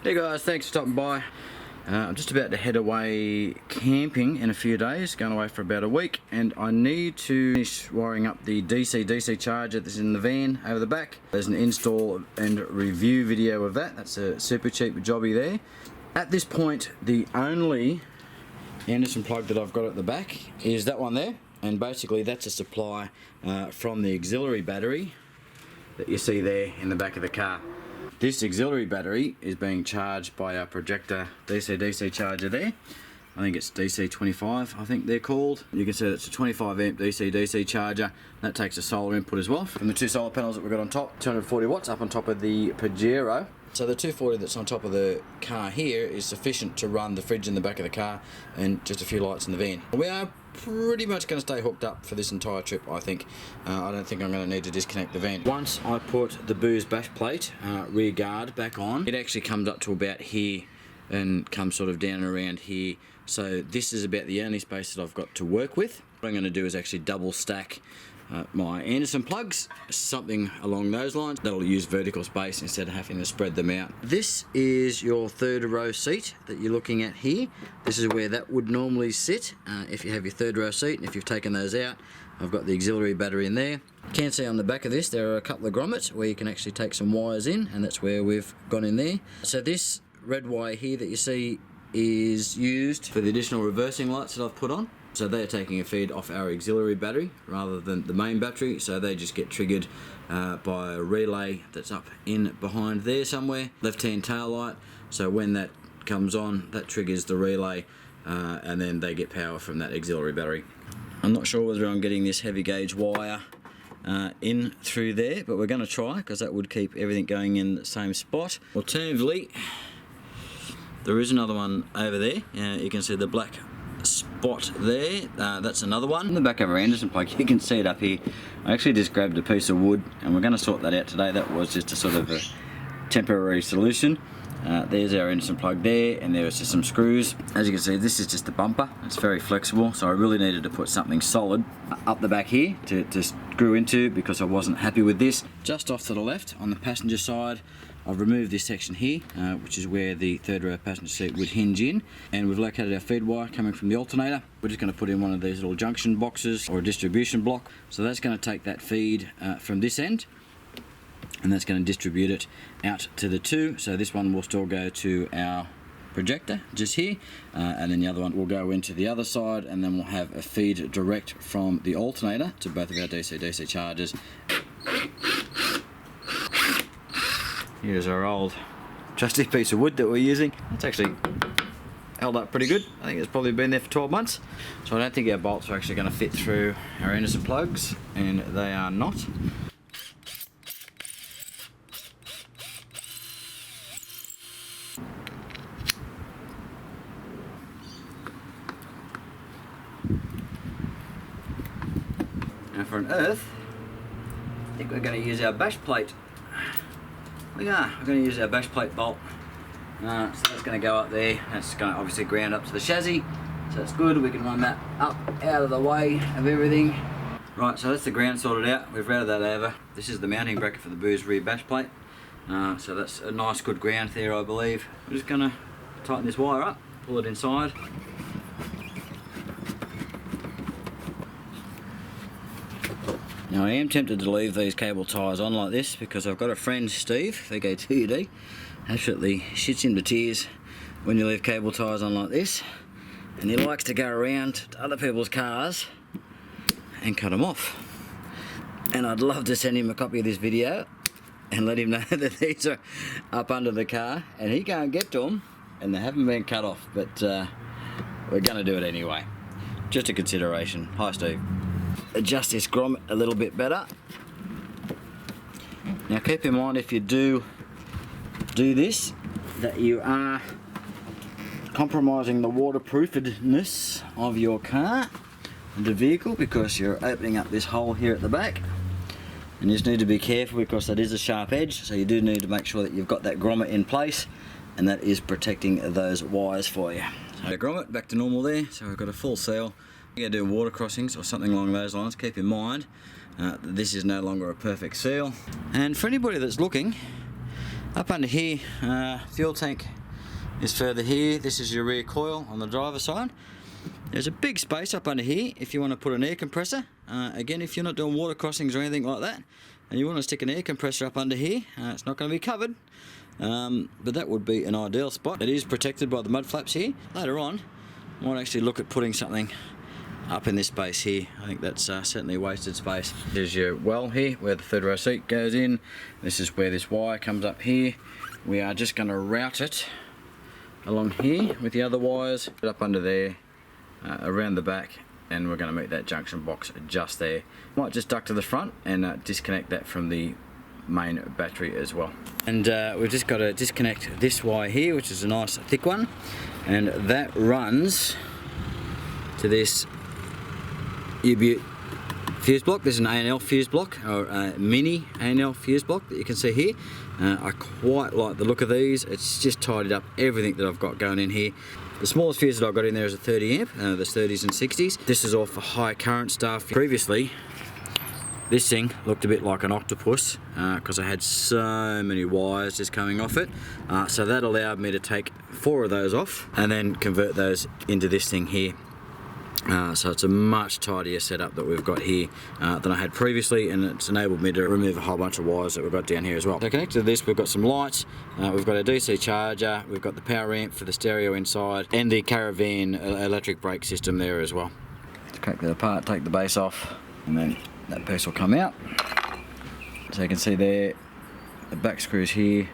Hey guys, thanks for stopping by. I'm just about to head away camping in a few days, going away for about a week, and I need to finish wiring up the dcdc charger that's in the van over the back. There's an install and review video of that. That's a super cheap jobby there. At this point, the only Anderson plug that I've got at the back is that one there, and basically that's a supply from the auxiliary battery that you see there in the back of the car. This auxiliary battery is being charged by our projector dcdc charger there. I think it's DC25, I think they're called. You can see it's a 25 amp DC-DC charger. That takes a solar input as well from the two solar panels that we've got on top. 240 watts up on top of the Pajero. So the 240 that's on top of the car here is sufficient to run the fridge in the back of the car and just a few lights in the van. We are pretty much going to stay hooked up for this entire trip, I think. I don't think I'm going to need to disconnect the van. Once I put the booze bash plate rear guard back on, it actually comes up to about here and comes sort of down around here. So this is about the only space that I've got to work with. What I'm going to do is actually double stack my Anderson plugs, something along those lines. That'll use vertical space instead of having to spread them out. This is your third row seat that you're looking at here. This is where that would normally sit if you have your third row seat, and if you've taken those out, I've got the auxiliary battery in there. You can see on the back of this there are a couple of grommets where you can actually take some wires in, and that's where we've gone in there. So this red wire here that you see is used for the additional reversing lights that I've put on. So they're taking a feed off our auxiliary battery rather than the main battery, so they just get triggered by a relay that's up in behind there somewhere, left-hand tail light. So when that comes on, that triggers the relay and then they get power from that auxiliary battery. I'm not sure whether I'm getting this heavy gauge wire in through there, but we're going to try, because that would keep everything going in the same spot. Alternatively, there is another one over there. You can see the black spot there, that's another one. In the back of our Anderson plug, you can see it up here. I actually just grabbed a piece of wood and we're going to sort that out today. That was just a sort of a temporary solution. There's our Anderson plug there, and there was just some screws. As you can see, this is just the bumper. It's very flexible, so I really needed to put something solid up the back here to screw into, because I wasn't happy with this. Just off to the left on the passenger side, I've removed this section here, which is where the third row passenger seat would hinge in, and we've located our feed wire coming from the alternator. We're just going to put in one of these little junction boxes or a distribution block. So that's going to take that feed from this end, and that's going to distribute it out to the two. So this one will still go to our projector just here, and then the other one will go into the other side, and then we'll have a feed direct from the alternator to both of our DC-DC chargers. Here's our old trusty piece of wood that we're using. It's actually held up pretty good. I think it's probably been there for 12 months. So I don't think our bolts are actually going to fit through our Anderson plugs, and they are not. Now for an earth, I think we're going to use our bash plate. We're going to use our bash plate bolt. So that's going to go up there. That's going to obviously ground up to the chassis. So that's good. We can run that up out of the way of everything. Right, so that's the ground sorted out. We've routed that over. This is the mounting bracket for the booze rear bash plate. So that's a nice good ground there, I believe. We're just going to tighten this wire up, pull it inside. Now I am tempted to leave these cable ties on like this, because I've got a friend, Steve, VK2UD, absolutely shits into tears when you leave cable ties on like this, and he likes to go around to other people's cars and cut them off. And I'd love to send him a copy of this video and let him know that these are up under the car and he can't get to them and they haven't been cut off, but we're going to do it anyway. Just a consideration. Hi Steve. Adjust this grommet a little bit better. Now keep in mind, if you do this, that you are compromising the waterproofedness of your car and the vehicle, because you're opening up this hole here at the back, and you just need to be careful, because that is a sharp edge, so you do need to make sure that you've got that grommet in place, and that is protecting those wires for you. So the grommet back to normal there, so we've got a full seal. You're going to do water crossings or something along those lines, keep in mind this is no longer a perfect seal. And for anybody that's looking, Up under here, fuel tank is further here. This is your rear coil on the driver's side. There's a big space up under here if you want to put an air compressor. Again, if you're not doing water crossings or anything like that, and you want to stick an air compressor up under here, it's not going to be covered, but that would be an ideal spot. It is protected by the mud flaps here. Later on, I might actually look at putting something up in this space here. I think that's certainly wasted space. There's your well here where the third row seat goes in. This is where this wire comes up here. We are just going to route it along here with the other wires, up under there, around the back, and we're going to meet that junction box just there. Might just duck to the front and disconnect that from the main battery as well. And we've just got to disconnect this wire here, which is a nice thick one, and that runs to this U-Butte fuse block. There's an A&L fuse block, or a mini A&L fuse block that you can see here. I quite like the look of these. It's just tidied up everything that I've got going in here. The smallest fuse that I've got in there is a 30 amp, there's 30s and 60s. This is all for high current stuff. Previously, this thing looked a bit like an octopus because I had so many wires just coming off it. So that allowed me to take 4 of those off and then convert those into this thing here. So it's a much tidier setup that we've got here than I had previously, and it's enabled me to remove a whole bunch of wires that we've got down here as well. So connected to this, we've got some lights, we've got a DC charger, we've got the power amp for the stereo inside, and the Caravan electric brake system there as well. Let's crack that apart, take the base off, and then that piece will come out. So you can see there, the back screws here,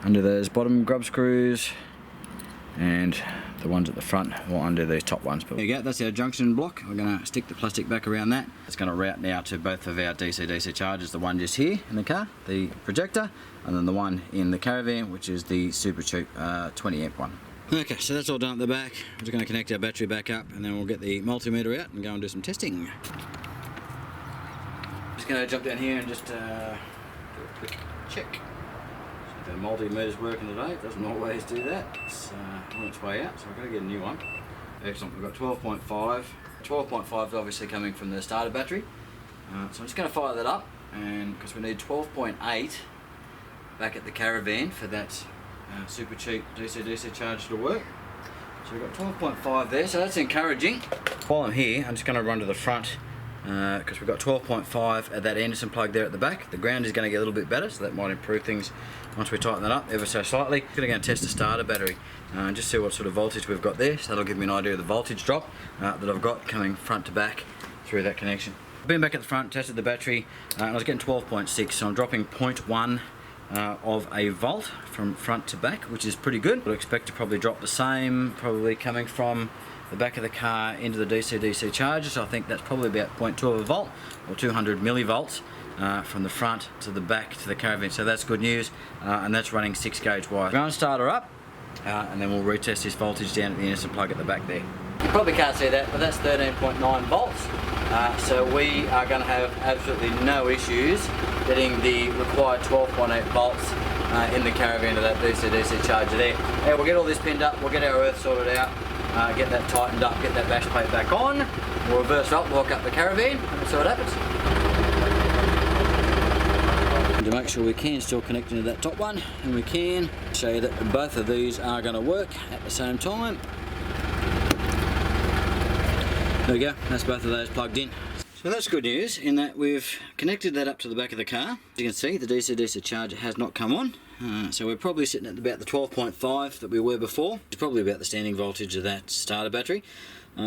under those bottom grub screws, and the ones at the front will undo these top ones. But there you go, that's our junction block. We're going to stick the plastic back around that. It's going to route now to both of our DC-DC chargers, the one just here in the car, the projector, and then the one in the Caravan, which is the super cheap 20 amp one. Okay, so that's all done at the back. We're just going to connect our battery back up, and then we'll get the multimeter out and go and do some testing. Just going to jump down here and just do a quick check. The multimeter's working today. It doesn't always do that. It's on its way out, so I've got to get a new one. Excellent. We've got 12.5. 12.5 is obviously coming from the starter battery. So I'm just going to fire that up, and because we need 12.8 back at the Caravan for that super cheap DC-DC charger to work. So we've got 12.5 there, so that's encouraging. While I'm here, I'm just going to run to the front because we've got 12.5 at that Anderson plug there at the back. The ground is going to get a little bit better, so that might improve things once we tighten that up ever so slightly. I'm going to go and test the starter battery and just see what sort of voltage we've got there, so that'll give me an idea of the voltage drop that I've got coming front to back through that connection. I've been back at the front, tested the battery, and I was getting 12.6, so I'm dropping 0.1 of a volt from front to back, which is pretty good. I'd expect to probably drop the same, probably coming from the back of the car into the DC-DC charger, so I think that's probably about 0.2 of a volt, or 200 millivolts from the front to the back to the Caravan, so that's good news, and that's running 6 gauge wire. Ground starter up, and then we'll retest this voltage down at the Anderson plug at the back there. You probably can't see that, but that's 13.9 volts, so we are going to have absolutely no issues getting the required 12.8 volts in the Caravan to that DC-DC charger there. Yeah, we'll get all this pinned up, we'll get our earth sorted out, get that tightened up, get that bash plate back on, we'll reverse up, walk up the Caravan, and see what happens. And to make sure we can still connect into that top one, and we can show you that both of these are going to work at the same time. There we go, that's both of those plugged in. So that's good news in that we've connected that up to the back of the car. As you can see, the DC-DC charger has not come on. So we're probably sitting at about the 12.5 that we were before. It's probably about the standing voltage of that starter battery.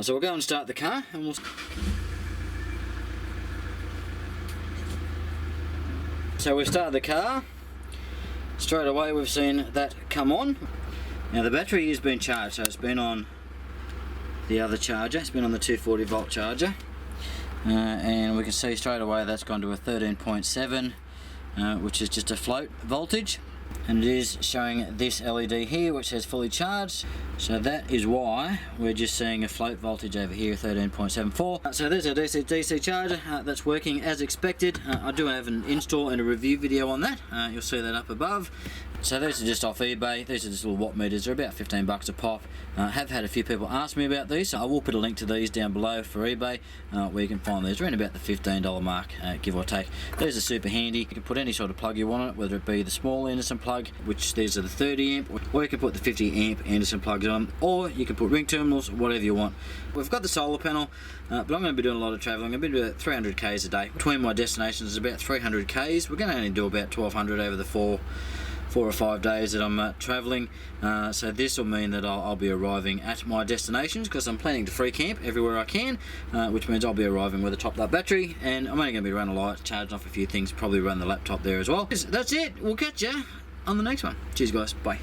So we'll go and start the car, and we'll... So we've started the car. Straight away we've seen that come on. Now the battery has been charged, so it's been on the other charger. It's been on the 240 volt charger. And we can see straight away that's gone to a 13.7, which is just a float voltage, and it is showing this LED here which says fully charged, so that is why we're just seeing a float voltage over here, 13.74. So there's our DC-DC charger that's working as expected. I do have an install and a review video on that, you'll see that up above. So these are just off eBay. These are just little watt meters. They're about 15 bucks a pop. Have had a few people ask me about these, so I will put a link to these down below for eBay, where you can find these around about the $15 mark, give or take. These are super handy. You can put any sort of plug you want on it, whether it be the small Anderson plug plug, which these are the 30 amp, or you can put the 50 amp Anderson plugs on, or you can put ring terminals, whatever you want. We've got the solar panel, but I'm going to be doing a lot of travelling. I'm going to be doing 300 k's a day. Between my destinations is about 300 k's. We're going to only do about 1200 over the four or 5 days that I'm travelling, so this will mean that I'll be arriving at my destinations, because I'm planning to free camp everywhere I can, which means I'll be arriving with a topped up battery, and I'm only going to be running the lights, charging off a few things, probably run the laptop there as well. That's it. We'll catch ya on the next one. Cheers guys, bye.